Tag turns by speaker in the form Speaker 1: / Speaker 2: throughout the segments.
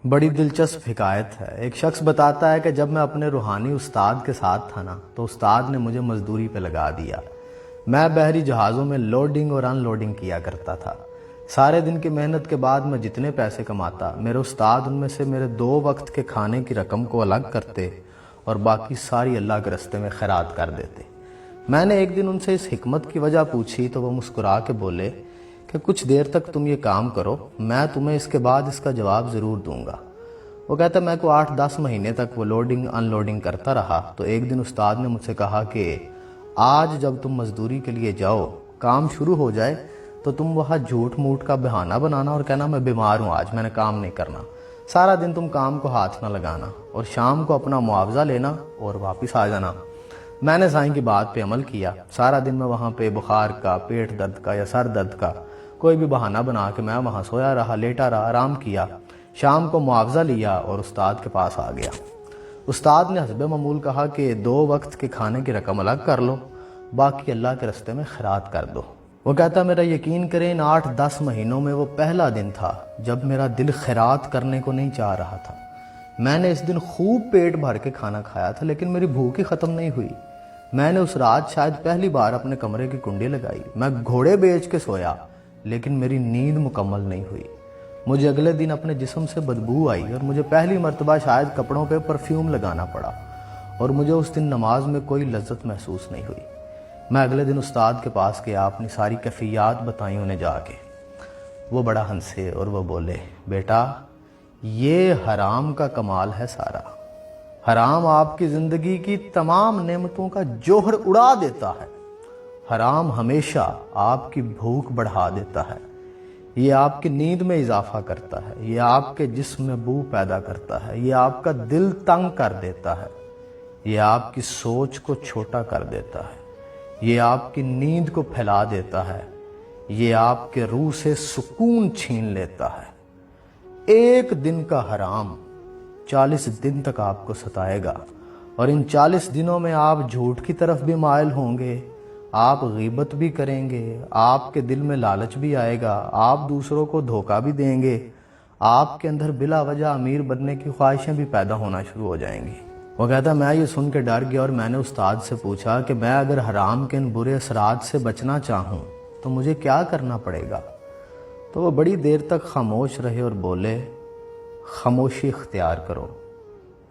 Speaker 1: بڑی دلچسپ حکایت ہے۔ ایک شخص بتاتا ہے کہ جب میں اپنے روحانی استاد کے ساتھ تھا نا تو استاد نے مجھے مزدوری پہ لگا دیا۔ میں بحری جہازوں میں لوڈنگ اور ان لوڈنگ کیا کرتا تھا۔ سارے دن کی محنت کے بعد میں جتنے پیسے کماتا، میرے استاد ان میں سے میرے 2 وقت کے کھانے کی رقم کو الگ کرتے اور باقی ساری اللہ کے راستے میں خیرات کر دیتے۔ میں نے ایک دن ان سے اس حکمت کی وجہ پوچھی تو وہ مسکرا کے بولے کہ کچھ دیر تک تم یہ کام کرو، میں تمہیں اس کے بعد اس کا جواب ضرور دوں گا۔ وہ کہتا میں کو 8-10 مہینے تک وہ لوڈنگ ان لوڈنگ کرتا رہا تو ایک دن استاد نے مجھ سے کہا کہ آج جب تم مزدوری کے لیے جاؤ، کام شروع ہو جائے تو تم وہاں جھوٹ موٹ کا بہانہ بنانا اور کہنا میں بیمار ہوں، آج میں نے کام نہیں کرنا۔ سارا دن تم کام کو ہاتھ نہ لگانا اور شام کو اپنا معاوضہ لینا اور واپس آ جانا۔ میں نے سائیں کی بات پہ عمل کیا۔ سارا دن میں وہاں پہ بخار کا، پیٹ درد کا یا سر درد کا کوئی بھی بہانہ بنا کے میں وہاں سویا رہا، لیٹا رہا، آرام کیا۔ شام کو معاوضہ لیا اور استاد کے پاس آ گیا۔ استاد نے حسب معمول کہا کہ 2 وقت کے کھانے کی رقم الگ کر لو، باقی اللہ کے راستے میں خیرات کر دو۔ وہ کہتا میرا یقین کریں ان 8-10 مہینوں میں وہ پہلا دن تھا جب میرا دل خیرات کرنے کو نہیں چاہ رہا تھا۔ میں نے اس دن خوب پیٹ بھر کے کھانا کھایا تھا لیکن میری بھوک ہی ختم نہیں ہوئی۔ میں نے اس رات شاید پہلی بار اپنے کمرے کی کنڈی لگائی۔ میں گھوڑے بیچ کے سویا لیکن میری نیند مکمل نہیں ہوئی۔ مجھے اگلے دن اپنے جسم سے بدبو آئی اور مجھے پہلی مرتبہ شاید کپڑوں پہ پرفیوم لگانا پڑا اور مجھے اس دن نماز میں کوئی لذت محسوس نہیں ہوئی۔ میں اگلے دن استاد کے پاس گیا، اپنی ساری کیفیات بتائیں انہیں جا کے۔ وہ بڑا ہنسے اور وہ بولے بیٹا یہ حرام کا کمال ہے سارا۔ حرام آپ کی زندگی کی تمام نعمتوں کا جوہر اڑا دیتا ہے۔ حرام ہمیشہ آپ کی بھوک بڑھا دیتا ہے، یہ آپ کی نیند میں اضافہ کرتا ہے، یہ آپ کے جسم میں بو پیدا کرتا ہے، یہ آپ کا دل تنگ کر دیتا ہے، یہ آپ کی سوچ کو چھوٹا کر دیتا ہے، یہ آپ کی نیند کو پھیلا دیتا ہے، یہ آپ کے روح سے سکون چھین لیتا ہے۔ ایک دن کا حرام 40 دن تک آپ کو ستائے گا اور ان 40 دنوں میں آپ جھوٹ کی طرف بھی مائل ہوں گے، آپ غیبت بھی کریں گے، آپ کے دل میں لالچ بھی آئے گا، آپ دوسروں کو دھوکہ بھی دیں گے، آپ کے اندر بلا وجہ امیر بننے کی خواہشیں بھی پیدا ہونا شروع ہو جائیں گی۔ وہ کہتا میں یہ سن کے ڈر گیا اور میں نے استاد سے پوچھا کہ میں اگر حرام کے ان برے اثرات سے بچنا چاہوں تو مجھے کیا کرنا پڑے گا؟ تو وہ بڑی دیر تک خاموش رہے اور بولے خاموشی اختیار کرو،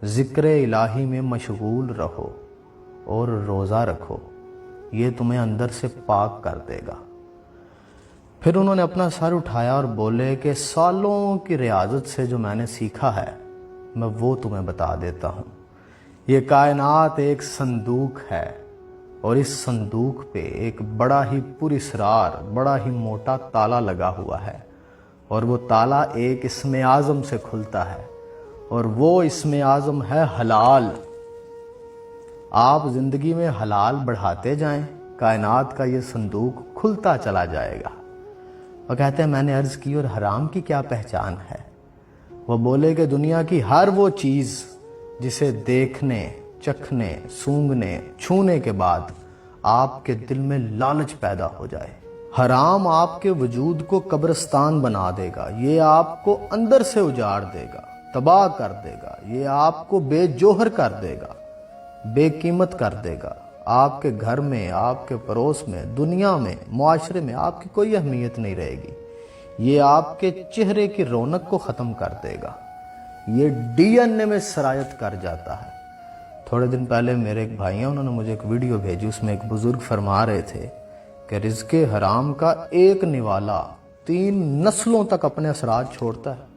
Speaker 1: ذکر الہی میں مشغول رہو اور روزہ رکھو، یہ تمہیں اندر سے پاک کر دے گا۔ پھر انہوں نے اپنا سر اٹھایا اور بولے کہ سالوں کی ریاضت سے جو میں نے سیکھا ہے میں وہ تمہیں بتا دیتا ہوں۔ یہ کائنات ایک صندوق ہے اور اس صندوق پہ ایک بڑا ہی پراسرار، بڑا ہی موٹا تالا لگا ہوا ہے اور وہ تالا ایک اسم اعظم سے کھلتا ہے اور وہ اسم اعظم ہے حلال۔ آپ زندگی میں حلال بڑھاتے جائیں، کائنات کا یہ صندوق کھلتا چلا جائے گا۔ وہ کہتے ہیں میں نے عرض کی اور حرام کی کیا پہچان ہے؟ وہ بولے کہ دنیا کی ہر وہ چیز جسے دیکھنے، چکھنے، سونگھنے، چھونے کے بعد آپ کے دل میں لالچ پیدا ہو جائے۔ حرام آپ کے وجود کو قبرستان بنا دے گا، یہ آپ کو اندر سے اجاڑ دے گا، تباہ کر دے گا، یہ آپ کو بے جوہر کر دے گا، بے قیمت کر دے گا۔ آپ کے گھر میں، آپ کے پڑوس میں، دنیا میں، معاشرے میں آپ کی کوئی اہمیت نہیں رہے گی۔ یہ آپ کے چہرے کی رونق کو ختم کر دے گا، یہ ڈی این اے میں سرایت کر جاتا ہے۔ تھوڑے دن پہلے میرے ایک بھائی ہیں، انہوں نے مجھے ایک ویڈیو بھیجی، اس میں ایک بزرگ فرما رہے تھے کہ رزق حرام کا ایک نوالا 3 نسلوں تک اپنے اثرات چھوڑتا ہے۔